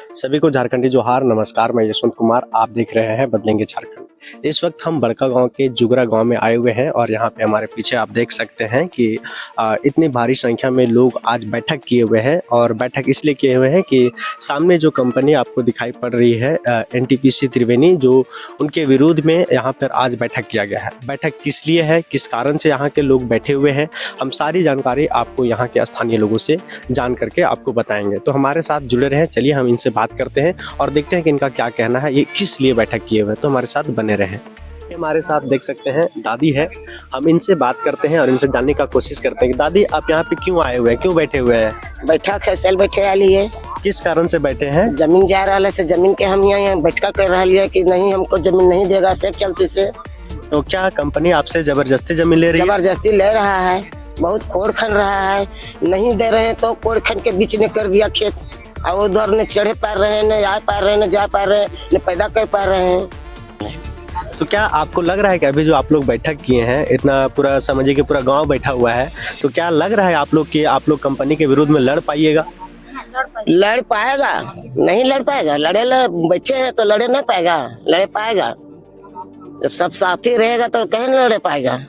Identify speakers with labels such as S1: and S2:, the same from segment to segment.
S1: सभी को झारखंडी जोहार, नमस्कार। मैं यशवंत कुमार, आप देख रहे हैं बदलेंगे झारखंड। इस वक्त हम बड़का गांव के जुगरा गांव में आए हुए हैं और यहाँ पे हमारे पीछे आप देख सकते हैं कि इतनी भारी संख्या में लोग आज बैठक किए हुए हैं। और बैठक इसलिए किए हुए हैं कि सामने जो कंपनी आपको दिखाई पड़ रही है एनटीपीसी त्रिवेणी, जो उनके विरोध में यहाँ पर आज बैठक किया गया है। बैठक किस लिए है, किस कारण से यहाँ के लोग बैठे हुए हैं, हम सारी जानकारी आपको यहाँ के स्थानीय लोगों से जान करके आपको बताएंगे। तो हमारे साथ जुड़े रहें, चलिए हम इनसे बात करते हैं और देखते हैं कि इनका क्या कहना है, ये किस लिए बैठक किए हुए हैं। तो हमारे साथ बने रहें। हमारे साथ देख सकते हैं दादी है, हम इनसे बात करते हैं और इनसे जानने का कोशिश करते हैं कि दादी आप यहाँ पे क्यों आए हुए हैं, क्यों बैठे हुए हैं?
S2: बैठक है, चल बैठे वाली है।
S1: किस कारण से बैठे हैं?
S2: जमीन जा रहा है, से जमीन के हम यहाँ बैठका कर रहा है कि नहीं हमको जमीन नहीं देगा से चलते से। तो
S1: क्या कंपनी आपसे जबरदस्ती जमीन ले रही है?
S2: जबरदस्ती ले रहा है, बहुत खोड़ खन रहा है, नहीं दे रहे हैं तो कोड़ खन के बीच ने कर दिया खेत। और उधर न चढ़े पा रहे हैं, न आ पा रहे हैं, न जा पा रहे हैं, न पैदा कर पा रहे हैं।
S1: तो क्या आपको लग रहा है कि अभी जो आप लोग बैठक किए हैं, इतना पूरा समझिए कि पूरा गांव बैठा हुआ है, तो क्या लग रहा है आप लोग कि आप लोग कंपनी के विरोध में लड़ पाइएगा?
S2: लड़ पाएगा? नहीं लड़ पाएगा। बैठे हैं तो लड़े नहीं पाएगा, लड़े पाएगा। जब सब साथी रहेगा तो कहीं नहीं लड़े पाएगा।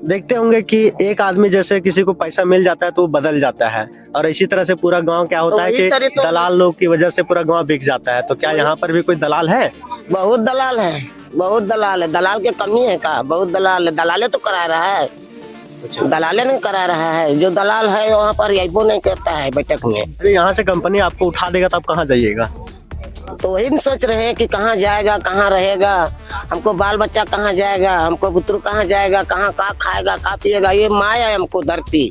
S1: देखते होंगे कि एक आदमी जैसे किसी को पैसा मिल जाता है तो वो बदल जाता है, और इसी तरह से पूरा गांव क्या होता है कि दलाल लोग की वजह से पूरा गांव बिक जाता है। तो क्या यहाँ पर भी कोई दलाल है?
S2: बहुत दलाल है, बहुत दलाल है। दलाल की कमी है का? बहुत दलाल है। दलाले तो करा रहा है, दलाले नहीं करा रहा है। जो दलाल है वहाँ पर यही नहीं करता है बैठक में।
S1: यहाँ से कंपनी आपको उठा देगा तो आप कहाँ जाइएगा?
S2: तो वही सोच रहे हैं कि कहाँ जाएगा, कहाँ रहेगा, हमको बाल बच्चा कहाँ जाएगा, हमको पुत्र कहाँ जाएगा, कहाँ का खाएगा, का पिएगा। ये माँ है हमको, धरती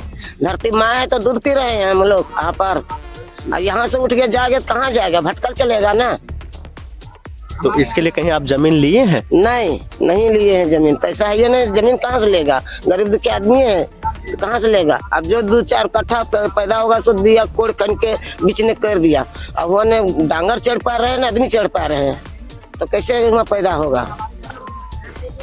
S2: माँ है तो दूध पी रहे हैं हम लोग यहाँ पर। और यहाँ से उठ के जाएगा तो कहाँ जाएगा? भटकल चलेगा ना।
S1: तो इसके लिए कहीं आप जमीन लिए हैं?
S2: नहीं लिए हैं जमीन। पैसा है ये नहीं, जमीन कहाँ से लेगा? गरीब दुखी आदमी है तो कहाँ से लेगा? अब जो 2-4 कट्ठा पैदा होगा तो दिया, कोड़ खन के बीच ने कर दिया। अब वो ने डांगर चढ़ पा रहे हैं ना आदमी चढ़ पा रहे हैं, तो कैसे वहाँ पैदा होगा?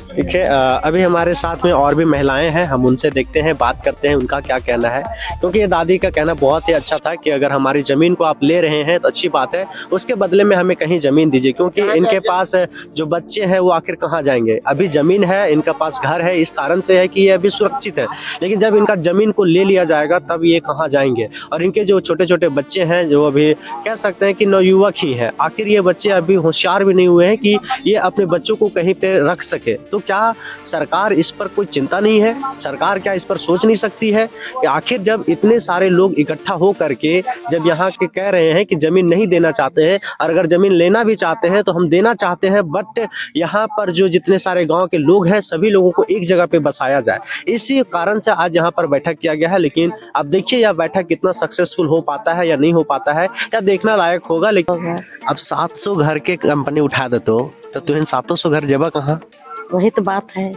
S1: ठीक है, अभी हमारे साथ में और भी महिलाएं हैं, हम उनसे देखते हैं, बात करते हैं उनका क्या कहना है। क्योंकि ये दादी का कहना बहुत ही अच्छा था कि अगर हमारी ज़मीन को आप ले रहे हैं तो अच्छी बात है, उसके बदले में हमें कहीं ज़मीन दीजिए। क्योंकि इनके पास जो बच्चे हैं वो आखिर कहाँ जाएंगे? अभी ज़मीन है, इनका पास घर है, इस कारण से है कि ये अभी सुरक्षित है। लेकिन जब इनका ज़मीन को ले लिया जाएगा तब ये कहाँ जाएंगे? और इनके जो छोटे छोटे बच्चे हैं, जो अभी कह सकते हैं कि नवयुवक ही हैं, आखिर ये बच्चे अभी होशियार भी नहीं हुए हैं कि ये अपने बच्चों को कहीं पर रख सके। तो क्या सरकार इस पर कोई चिंता नहीं है? सरकार क्या इस पर सोच नहीं सकती है कि आखिर जब इतने सारे लोग इकट्ठा हो करके जब यहाँ के कह रहे हैं कि जमीन नहीं देना चाहते हैं, और अगर जमीन लेना भी चाहते हैं तो हम देना चाहते हैं, बट यहाँ पर जो जितने सारे गांव के लोग हैं सभी लोगों को एक जगह पे बसाया जाए, इसी कारण से आज यहाँ पर बैठक किया गया है। लेकिन अब देखिए यह बैठक कितना सक्सेसफुल हो पाता है या नहीं हो पाता है, या देखना लायक होगा। लेकिन अब 700 घर के कंपनी उठा दे तो इन 700 घर जगह कहाँ?
S3: वही तो बात है।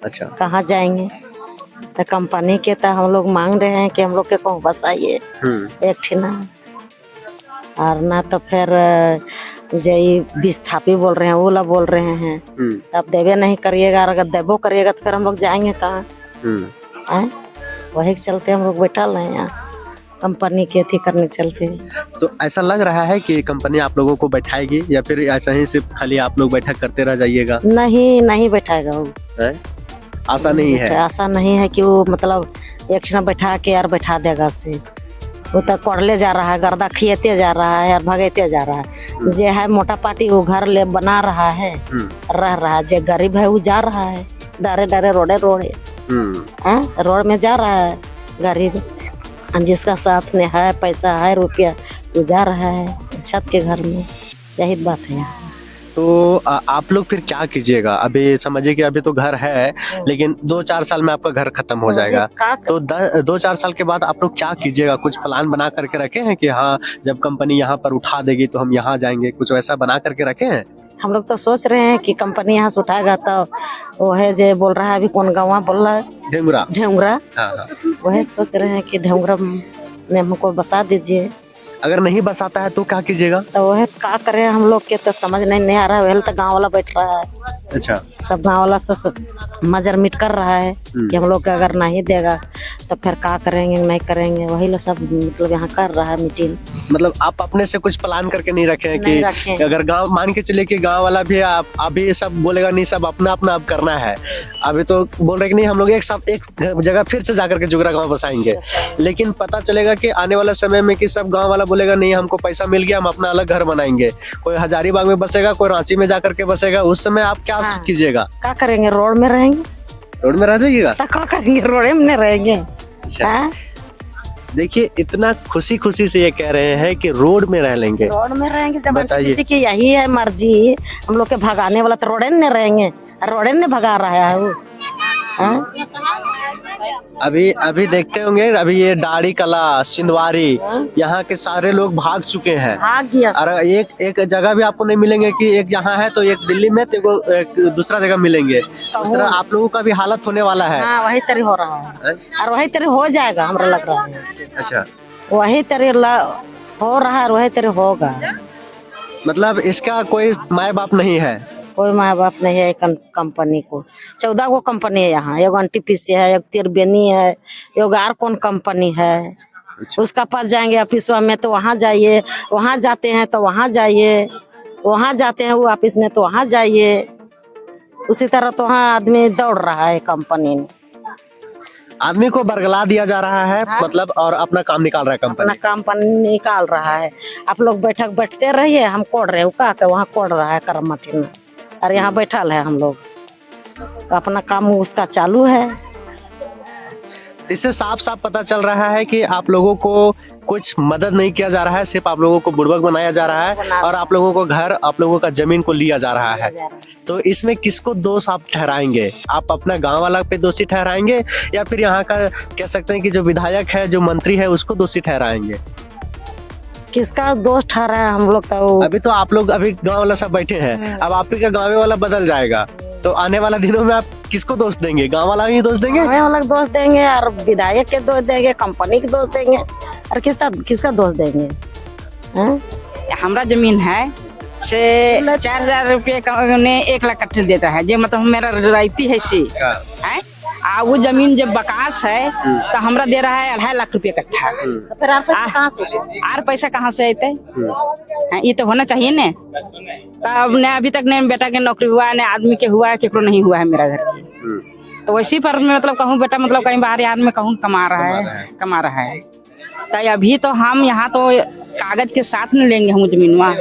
S1: अच्छा,
S3: कहाँ जाएंगे? तो कंपनी के तो हम लोग मांग रहे हैं कि हम लोग के कहूँ बसाइए एक ठिना, और ना तो फिर जय विस्थापी बोल रहे हैं, वो लोग बोल रहे हैं तब देवे नहीं करिएगा, और अगर देवो करिएगा तो फिर हम लोग जाएंगे कहाँ? वही चलते हम लोग बैठा रहे हैं यहाँ, कंपनी के थी करने चलते।
S1: तो ऐसा लग रहा है कि कंपनी आप लोगों को बैठाएगी, या फिर ऐसा ही सिर्फ खाली आप लोग बैठक करते रह जाइएगा?
S3: नहीं बैठाएगा वो।
S1: आशा नहीं है?
S3: आशा नहीं है कि वो मतलब एक क्षण बैठा के यार बैठा देगा से। वो तो कोड़ले जा रहा है, गर्दा खिएते जा रहा है और भगेते जा रहा है। जे है मोटा पार्टी वो घर ले बना रहा है, रह रहा है। जे गरीब है वो जा रहा है डरे रोडे रोड में जा रहा है गरीब। जिसका साथ में है, पैसा है, रुपया, तो जा रहा है छत के घर में। यही बात है।
S1: तो आप लोग फिर क्या कीजिएगा? अभी समझिए कि अभी तो घर है, लेकिन 2-4 साल में आपका घर खत्म हो जाएगा, तो 2-4 साल के बाद आप लोग क्या कीजिएगा? कुछ प्लान बना करके रखे हैं कि हाँ जब कंपनी यहाँ पर उठा देगी तो हम यहाँ जाएंगे? कुछ वैसा बना करके रखे हैं?
S3: हम लोग तो सोच रहे हैं कि कंपनी यहाँ से उठाएगा तो वो है जो बोल रहा है, अभी कौन गाँव बोल रहा है, ढेंगरा। वही सोच रहे हैं कि ढेंगरा ने हमको बसा दीजिए।
S1: अगर नहीं बसाता है तो क्या कीजिएगा?
S3: तो वह क्या करें हम लोग के तो समझ नहीं आ रहा है। वह तो गाँव वाला बैठ रहा है।
S1: अच्छा।
S3: सब गाँव वाला मजर मिट कर रहा है कि हम लोग का अगर नहीं देगा तो फिर क्या करेंगे नहीं करेंगे, वही लोग सब मतलब यहाँ कर रहा है मीटिंग।
S1: मतलब आप अपने से कुछ प्लान करके नहीं रखे हैं
S3: नहीं रखे हैं।
S1: कि अगर गांव मान के चले कि गांव वाला भी आप अभी सब बोलेगा नहीं, सब अपना अपना अब करना है। अभी तो बोल रहे कि नहीं हम लोग एक साथ एक जगह फिर से जाकर के जुगरा गांव बसाएंगे, लेकिन पता चलेगा कि आने वाला समय में कि सब गांव वाला बोलेगा नहीं हमको पैसा मिल गया हम अपना अलग घर बनाएंगे, कोई हजारीबाग में बसेगा, कोई रांची में जाकर के बसेगा। उस समय आप क्या कीजिएगा?
S3: क्या करेंगे? रोड में रहेंगे।
S1: रोड में रह जाइएगा?
S3: तो क्या करेंगे? रोड में रहेंगे।
S1: अच्छा। देखिए इतना खुशी खुशी से ये कह रहे हैं कि रोड में रह लेंगे।
S3: रोड में रहेंगे जब
S1: बताइए।
S3: किसी की यही है मर्जी, हम लोग के भगाने वाला तो रोड में रहेंगे, रोड में भगा रहा है वो।
S1: अभी देखते होंगे, अभी ये दाढ़ी कला सिंधवारी यहाँ के सारे लोग भाग चुके हैं।
S3: भाग गया।
S1: और एक जगह भी आपको नहीं मिलेंगे कि एक यहाँ है तो एक दिल्ली में तो एक दूसरा जगह मिलेंगे। उस तरह आप लोगों का भी हालत होने वाला है।
S3: हाँ वही तरह हो रहा है और वही तरह हो जाएगा, हमरा लग रहा है।
S1: अच्छा।
S3: वही तरह हो रहा है, वही तरह होगा।
S1: मतलब इसका कोई माँ बाप नहीं है?
S3: कोई माँ बाप नहीं है कंपनी को। 14 गो कंपनी है यहाँ, एक NTPC है, एक तिरबेनी है, एक और कौन कंपनी है। उसका पास जाएंगे ऑफिस में तो वहाँ जाइए, वहाँ जाते हैं तो वहाँ जाइए, वहाँ जाते हैं वो ऑफिस में तो वहाँ जाइए। उसी तरह तो वहाँ आदमी दौड़ रहा है कंपनी में।
S1: आदमी को बरगला दिया जा रहा है। हाँ? मतलब और अपना काम निकाल रहा है कंपनी।
S3: अपना काम निकाल रहा है। आप लोग बैठते रहिए, हम कोड़ रहे हैं, वहाँ कोड़ रहा है करमठी में और यहाँ बैठल है हम लोग, अपना काम उसका चालू है।
S1: इससे साफ साफ पता चल रहा है कि आप लोगों को कुछ मदद नहीं किया जा रहा है, सिर्फ आप लोगों को बुड़बक बनाया जा रहा है और आप लोगों को घर, आप लोगों का जमीन को लिया जा रहा है। तो इसमें किसको दोष आप ठहराएंगे? आप अपना गांव वाला पे दोषी ठहराएंगे या फिर यहाँ का कह सकते हैं कि जो विधायक है, जो मंत्री है, उसको दोषी ठहराएंगे?
S3: किसका दोष ठहरा है? हम लोग तो
S1: अभी तो आप लोग अभी गांव वाला सब बैठे हैं, अब आप ही का गाँव वाला बदल जाएगा तो आने वाला दिनों में आप किसको दोष देंगे? गांव वाला ही दोष देंगे?
S3: हमें अलग दोष देंगे और विधायक के दोष देंगे, कंपनी के दोष देंगे और किसका दोष देंगे?
S4: हमारा जमीन है से 4000 रुपये ने 1 लाख कट्ठे देता है, जो मतलब मेरा रायती है सी है। वो जमीन जब बकास है तो हमरा दे रहा है 2.5 लाख रुपये कट्ठा।
S3: तो फिर
S4: पैसा कहाँ से अते? ये तो होना चाहिए ने। तब ने अभी तक ने बेटा के नौकरी हुआ है, ने आदमी के हुआ है, केकरो नहीं हुआ है मेरा घर के। तो वैसी पर में मतलब कहूँ बेटा मतलब कहीं बाहर यार में कहूँ कमा रहा है। तो अभी तो हम यहाँ तो कागज के साथ नहीं लेंगे हम जमीन वहाँ।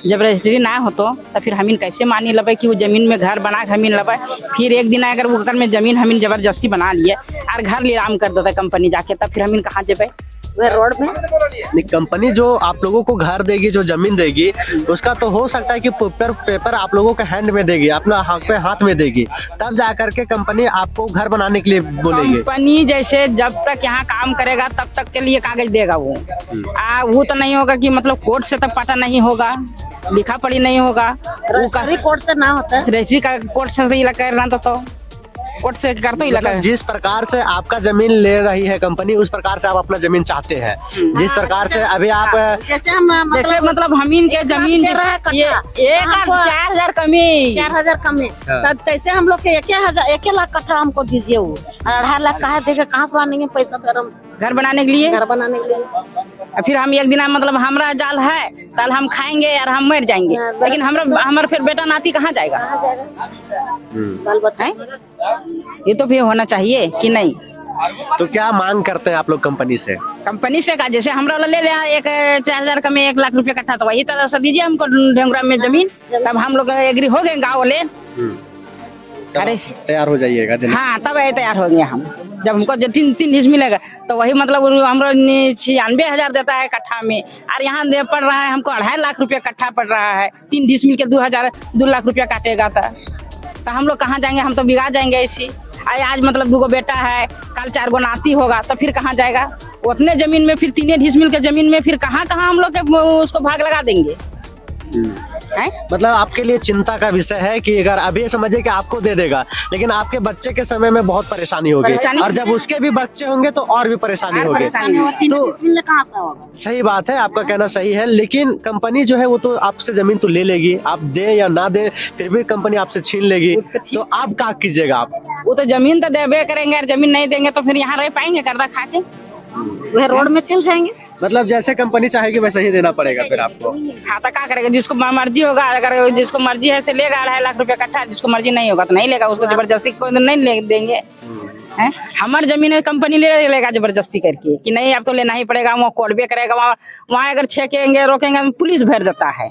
S4: जब रजिस्ट्री ना हो तो फिर हमीन कैसे मानी लबे कि वो जमीन में घर बना के हमीन लबे। फिर एक दिन अगर वो घर में जमीन हमीन जबरदस्ती बना लिए और घर लीलाम कर देता कंपनी जाके, तब फिर हमीन कहाँ जेबे?
S3: वे रोड में
S1: नहीं, कंपनी जो आप लोगों को घर देगी, जो जमीन देगी, उसका तो हो सकता है कि पेपर आप लोगों के हैंड में देगी, अपना हाथ में देगी, तब जाकर के कंपनी आपको घर बनाने के लिए बोलेगी।
S4: कंपनी जैसे जब तक यहाँ काम करेगा तब तक के लिए कागज देगा वो। वो तो नहीं होगा कि मतलब कोर्ट से तब पता नहीं होगा, लिखा पढ़ी नहीं होगा।
S3: रजिस्ट्री कोर्ट से ना होता है,
S4: रजिस्ट्री का कोर्ट से करना तो कोर्ट से कर तो इलाका।
S1: जिस प्रकार से आपका जमीन ले रही है कंपनी, उस प्रकार से आप अपना जमीन चाहते हैं। जिस प्रकार से अभी आप
S3: जैसे हम
S4: मतलब हमीन के जमीन 4000 कमी
S3: 4000 कमी, तब तैसे हम लोग के 1 लाख कट्ठा हमको दीजिए। वो 2.5 लाख कहा देगा, कहाँ से लाएंगे पैसा? फिर हम
S4: घर बनाने के लिए फिर हम एक दिन मतलब हमरा जाल है कल हम खाएंगे यार, हम मर जाएंगे, लेकिन हमारा फिर बेटा नाती कहाँ जाएगा?
S3: बाल बच्चा
S4: ये तो भी होना चाहिए कि नहीं?
S1: तो क्या मांग करते हैं आप लोग कंपनी से?
S4: कंपनी से का जैसे हमरा ले लिया 4000 का में 1 लाख रुपया कट्ठा, तो वही तरह से दीजिए हमको ढेंगरा में जमीन, तब हम लोग एग्री हो गए गाँव वाले।
S1: अरे तैयार हो जाइएगा।
S4: हाँ तब तैयार हो गए हम। जब हमको 3 हिस्सा मिलेगा तो वही मतलब हमरा 96,000 देता है कट्ठा में, और यहाँ पड़ रहा है हमको 2.5 लाख रुपया कट्ठा पड़ रहा है। 3 हिस्सा मिल के 2 लाख रुपया काटेगा तो हम लोग कहाँ जाएंगे? हम तो बिगा जाएंगे ऐसी। आज मतलब 2 बेटा है, कल 4 गो नाती होगा, तो फिर कहाँ जाएगा? उतने जमीन में फिर 3 हिस्सा मिल के जमीन में फिर कहाँ हम लोग के उसको भाग लगा देंगे? हैं?
S1: मतलब आपके लिए चिंता का विषय है कि अगर अभी समझिए कि आपको दे देगा, लेकिन आपके बच्चे के समय में बहुत परेशानी होगी,
S4: परेशानी
S1: और जब उसके भी बच्चे होंगे तो और भी परेशानी
S4: और
S1: होगी।
S4: परेशानी होगी।
S1: तो
S3: कहाँ से होगा?
S1: सही बात है, आपका कहना सही है, लेकिन कंपनी जो है वो तो आपसे जमीन तो ले लेगी, आप दे या ना दे फिर भी कंपनी आपसे छीन लेगी, तो आप क्या कीजिएगा आप?
S4: वो तो जमीन तो देबे करेंगे, और जमीन नहीं देंगे तो फिर यहाँ रह पाएंगे गर्दा खा के?
S3: वह रोड में चल जाएंगे।
S1: मतलब जैसे कंपनी चाहेगी वैसे ही देना पड़ेगा फिर आपको।
S4: हाँ तो क्या करेगा, जिसको मर्जी होगा, अगर जिसको मर्जी है से लेगा 2.5 लाख रुपया कट्ठा, जिसको मर्जी नहीं होगा तो नहीं लेगा, उसको जबरदस्ती कोई नहीं ले देंगे। हैं? हमारी जमीन है, कंपनी ले लेगा जबरदस्ती करके कि नहीं अब तो लेना ही पड़ेगा, वहाँ कोर्ट भी करेगा, वहाँ अगर छेकेंगे रोकेंगे पुलिस भर देता है।